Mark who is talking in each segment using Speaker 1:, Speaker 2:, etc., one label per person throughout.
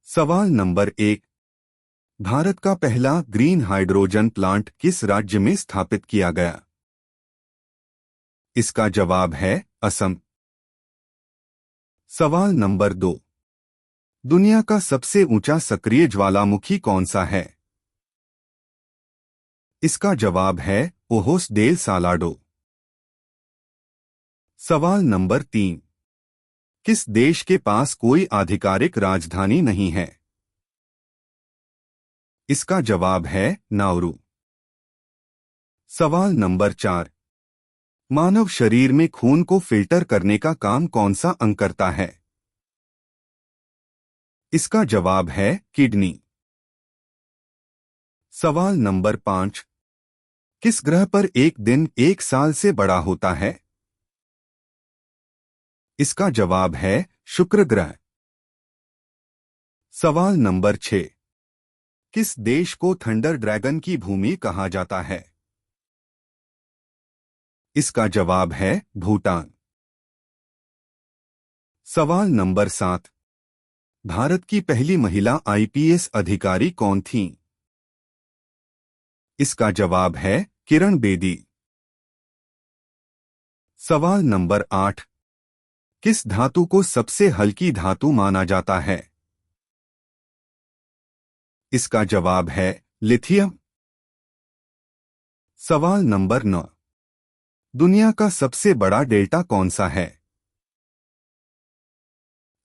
Speaker 1: सवाल नंबर 1। भारत का पहला ग्रीन हाइड्रोजन प्लांट किस राज्य में स्थापित किया गया? इसका जवाब है असम। सवाल नंबर 2। दुनिया का सबसे ऊंचा सक्रिय ज्वालामुखी कौन सा है? इसका जवाब है ओहोस डेल सालाडो। सवाल नंबर 3। किस देश के पास कोई आधिकारिक राजधानी नहीं है? इसका जवाब है नाउरू। सवाल नंबर 4। मानव शरीर में खून को फिल्टर करने का काम कौन सा अंग करता है? इसका जवाब है किडनी। सवाल नंबर 5। किस ग्रह पर एक दिन एक साल से बड़ा होता है? इसका जवाब है शुक्र ग्रह। सवाल नंबर 6। किस देश को थंडर ड्रैगन की भूमि कहा जाता है? इसका जवाब है भूटान। सवाल नंबर 7। भारत की पहली महिला आईपीएस अधिकारी कौन थी? इसका जवाब है किरण बेदी। सवाल नंबर 8। किस धातु को सबसे हल्की धातु माना जाता है? इसका जवाब है लिथियम। सवाल नंबर 9। दुनिया का सबसे बड़ा डेल्टा कौन सा है?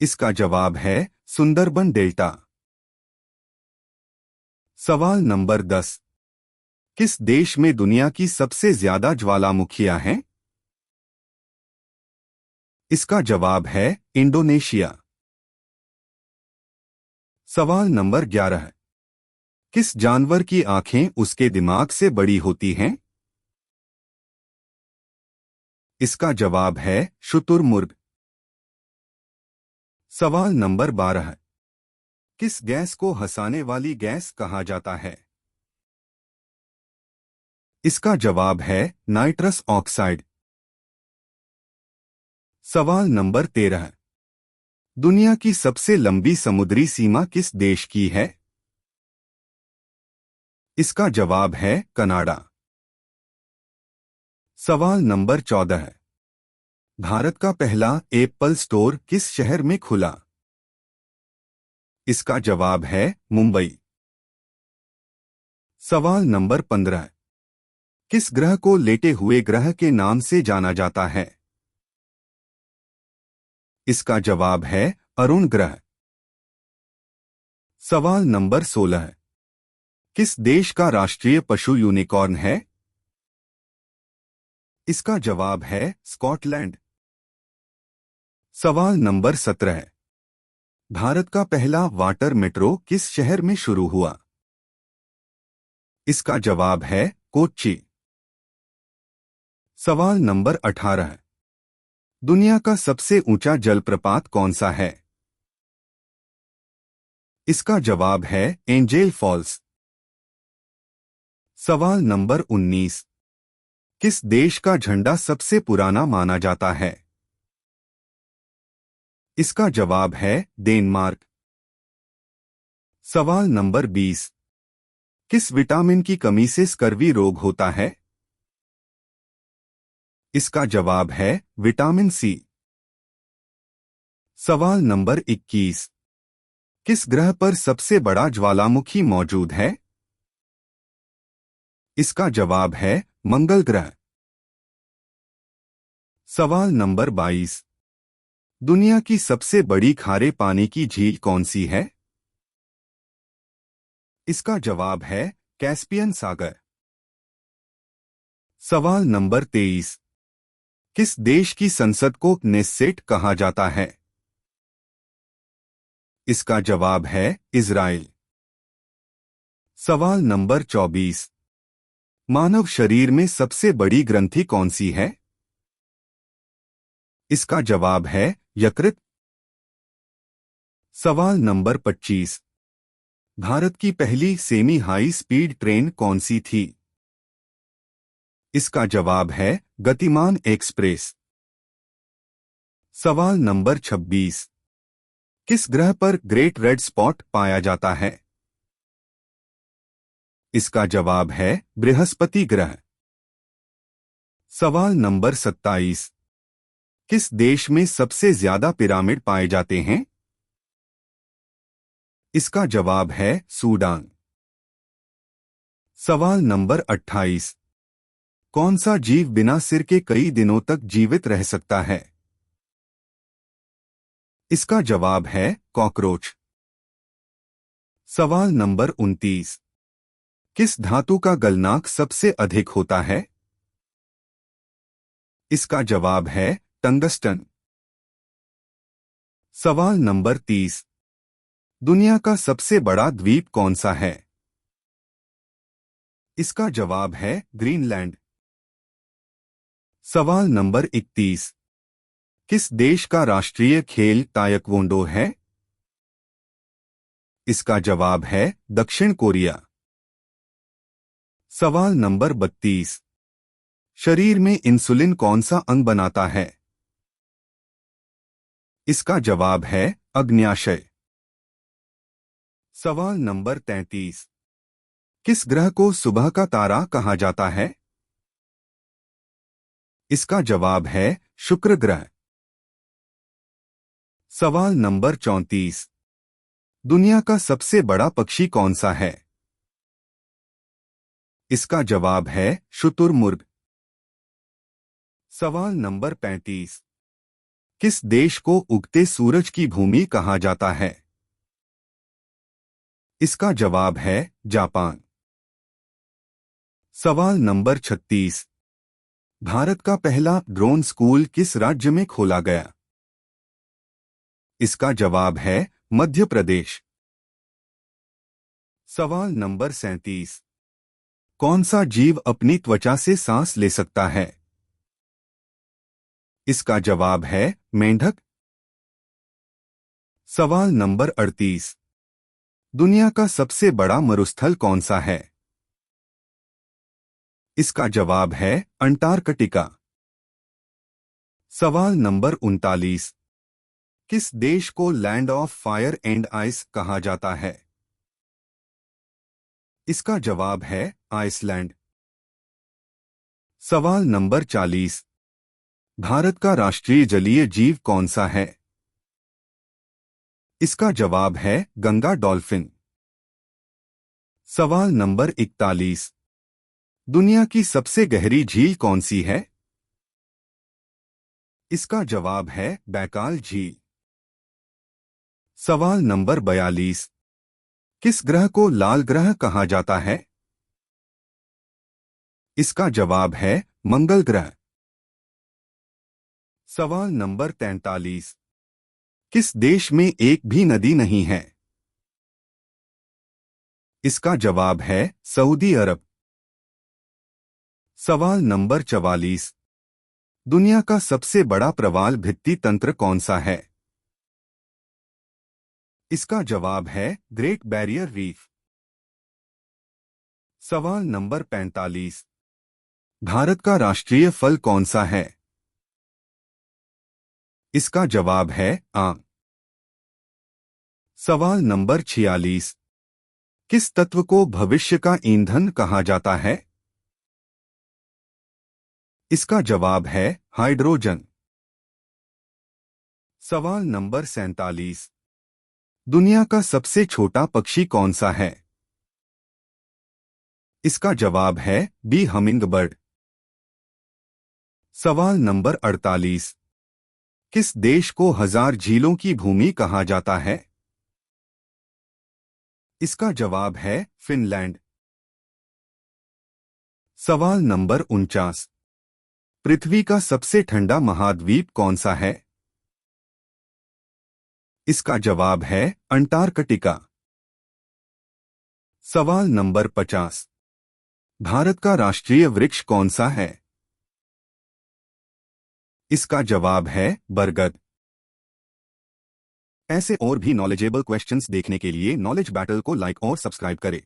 Speaker 1: इसका जवाब है सुंदरबन डेल्टा। सवाल नंबर 10। किस देश में दुनिया की सबसे ज्यादा ज्वालामुखियां हैं? इसका जवाब है इंडोनेशिया। सवाल नंबर 11। किस जानवर की आंखें उसके दिमाग से बड़ी होती हैं? इसका जवाब है शुतुरमुर्ग। सवाल नंबर 12। किस गैस को हंसाने वाली गैस कहा जाता है? इसका जवाब है नाइट्रस ऑक्साइड। सवाल नंबर 13। दुनिया की सबसे लंबी समुद्री सीमा किस देश की है? इसका जवाब है कनाडा। सवाल नंबर 14। भारत का पहला एप्पल स्टोर किस शहर में खुला? इसका जवाब है मुंबई। सवाल नंबर 15। किस ग्रह को लेटे हुए ग्रह के नाम से जाना जाता है? इसका जवाब है अरुण ग्रह। सवाल नंबर 16। किस देश का राष्ट्रीय पशु यूनिकॉर्न है? इसका जवाब है स्कॉटलैंड। सवाल नंबर 17। भारत का पहला वाटर मेट्रो किस शहर में शुरू हुआ? इसका जवाब है कोच्चि। सवाल नंबर 18। दुनिया का सबसे ऊंचा जलप्रपात कौन सा है? इसका जवाब है एंजेल फॉल्स। सवाल नंबर 19। किस देश का झंडा सबसे पुराना माना जाता है? इसका जवाब है डेनमार्क। सवाल नंबर 20। किस विटामिन की कमी से स्कर्वी रोग होता है? इसका जवाब है विटामिन सी। सवाल नंबर 21। किस ग्रह पर सबसे बड़ा ज्वालामुखी मौजूद है? इसका जवाब है मंगल ग्रह। सवाल नंबर 22। दुनिया की सबसे बड़ी खारे पानी की झील कौन सी है? इसका जवाब है कैस्पियन सागर। सवाल नंबर 23। किस देश की संसद को नेस्सेट कहा जाता है? इसका जवाब है इजराइल। सवाल नंबर 24। मानव शरीर में सबसे बड़ी ग्रंथि कौन सी है? इसका जवाब है यकृत। सवाल नंबर 25। भारत की पहली सेमी हाई स्पीड ट्रेन कौन सी थी? इसका जवाब है गतिमान एक्सप्रेस। सवाल नंबर 26। किस ग्रह पर ग्रेट रेड स्पॉट पाया जाता है? इसका जवाब है बृहस्पति ग्रह। सवाल नंबर 27। किस देश में सबसे ज्यादा पिरामिड पाए जाते हैं? इसका जवाब है सूडान। सवाल नंबर 28। कौन सा जीव बिना सिर के कई दिनों तक जीवित रह सकता है? इसका जवाब है कॉकरोच। सवाल नंबर 29। किस धातु का गलनांक सबसे अधिक होता है? इसका जवाब है टंगस्टन। सवाल नंबर 30। दुनिया का सबसे बड़ा द्वीप कौन सा है? इसका जवाब है ग्रीनलैंड। सवाल नंबर 31। किस देश का राष्ट्रीय खेल तायक्वोंडो है? इसका जवाब है दक्षिण कोरिया। सवाल नंबर 32। शरीर में इंसुलिन कौन सा अंग बनाता है? इसका जवाब है अग्न्याशय। सवाल नंबर 33। किस ग्रह को सुबह का तारा कहा जाता है? इसका जवाब है शुक्र ग्रह। सवाल नंबर 34। दुनिया का सबसे बड़ा पक्षी कौन सा है? इसका जवाब है शुतुरमुर्ग। सवाल नंबर 35। किस देश को उगते सूरज की भूमि कहा जाता है? इसका जवाब है जापान। सवाल नंबर 36। भारत का पहला ड्रोन स्कूल किस राज्य में खोला गया? इसका जवाब है मध्य प्रदेश। सवाल नंबर 37। कौन सा जीव अपनी त्वचा से सांस ले सकता है? इसका जवाब है मेंढक। सवाल नंबर 38। दुनिया का सबसे बड़ा मरुस्थल कौन सा है? इसका जवाब है अंटार्कटिका। सवाल नंबर 39। किस देश को land of fire and ice कहा जाता है? इसका जवाब है आइसलैंड। सवाल नंबर 40। भारत का राष्ट्रीय जलीय जीव कौन सा है? इसका जवाब है गंगा डॉल्फिन। सवाल नंबर 41। दुनिया की सबसे गहरी झील कौन सी है? इसका जवाब है बैकाल झील। सवाल नंबर 42। किस ग्रह को लाल ग्रह कहा जाता है? इसका जवाब है मंगल ग्रह। सवाल नंबर 43। किस देश में एक भी नदी नहीं है? इसका जवाब है सऊदी अरब। सवाल नंबर 44। दुनिया का सबसे बड़ा प्रवाल भित्ति तंत्र कौन सा है? इसका जवाब है ग्रेट बैरियर रीफ। सवाल नंबर 45। भारत का राष्ट्रीय फल कौन सा है? इसका जवाब है आम। सवाल नंबर 46। किस तत्व को भविष्य का ईंधन कहा जाता है? इसका जवाब है हाइड्रोजन। सवाल नंबर 47। दुनिया का सबसे छोटा पक्षी कौन सा है? इसका जवाब है बी हमिंगबर्ड। सवाल नंबर 48। किस देश को 1000 झीलों की भूमि कहा जाता है? इसका जवाब है फिनलैंड। सवाल नंबर 49। पृथ्वी का सबसे ठंडा महाद्वीप कौन सा है? इसका जवाब है अंटार्कटिका। सवाल नंबर 50। भारत का राष्ट्रीय वृक्ष कौन सा है? इसका जवाब है बरगद। ऐसे और भी नॉलेजेबल क्वेश्चंस देखने के लिए नॉलेज बैटल को लाइक और सब्सक्राइब करें।